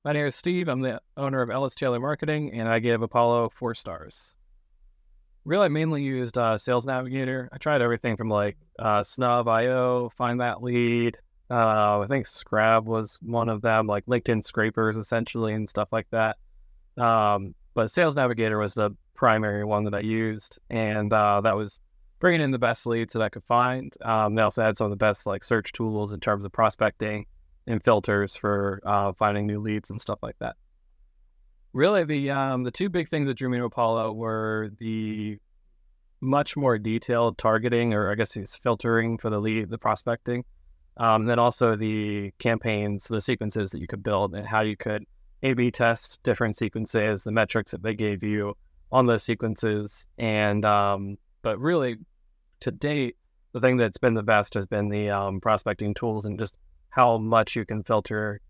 My name is Steve. I'm the owner of Ellis Taylor Marketing, and I give Apollo 4 stars. Really, I mainly used Sales Navigator. I tried everything from like Snub.io, Find That Lead. I think Scrab was one of them, like LinkedIn scrapers essentially and stuff like that. But Sales Navigator was the primary one that I used, and that was bringing in the best leads that I could find. They also had some of the best like search tools in terms of prospecting and filters for finding new leads and stuff like that. Really, the two big things that drew me to Apollo were the much more detailed targeting, or I guess it's filtering for the lead, the prospecting. Then also the campaigns, the sequences that you could build and how you could A/B test different sequences, the metrics that they gave you on those sequences. And but really, to date, the thing that's been the best has been the prospecting tools and just how much you can filter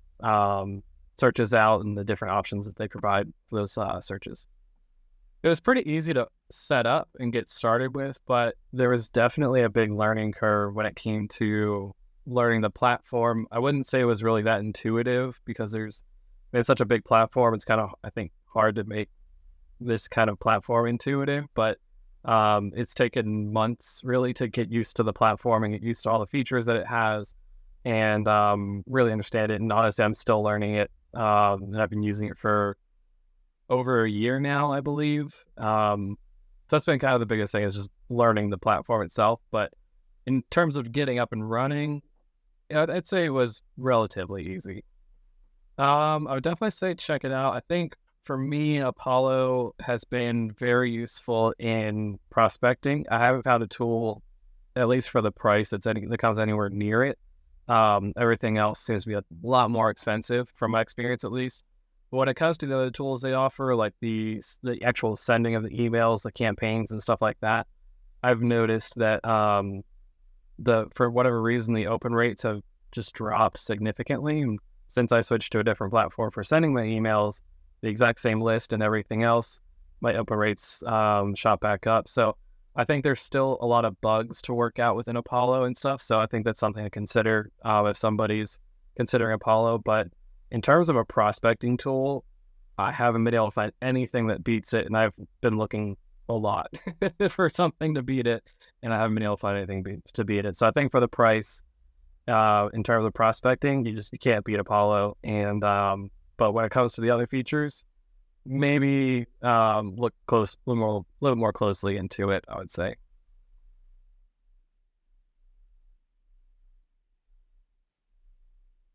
searches out and the different options that they provide for those searches. It was pretty easy to set up and get started with, but there was definitely a big learning curve when it came to learning the platform. I wouldn't say it was really that intuitive because it's such a big platform. It's kind of, I think, hard to make this kind of platform intuitive, but it's taken months really to get used to the platform and get used to all the features that it has and really understand it. And honestly, I'm still learning it. And I've been using it for over a year now, I believe. So that's been kind of the biggest thing, is just learning the platform itself. But in terms of getting up and running, I'd say it was relatively easy. I would definitely say check it out. I think for me, Apollo has been very useful in prospecting. I haven't found a tool, at least for the price, that comes anywhere near it. Everything else seems to be a lot more expensive from my experience, at least. But when it comes to the other tools they offer, like the actual sending of the emails, the campaigns and stuff like that, I've noticed that for whatever reason, the open rates have just dropped significantly. And since I switched to a different platform for sending my emails, the exact same list and everything else, my open rates shot back up. So I think there's still a lot of bugs to work out within Apollo and stuff. So I think that's something to consider if somebody's considering Apollo. But in terms of a prospecting tool, I haven't been able to find anything that beats it. And I've been looking a lot for something to beat it. And I haven't been able to find anything to beat it. So I think for the price, in terms of prospecting, you can't beat Apollo. And but when it comes to the other features, maybe look a little more closely into it, I would say.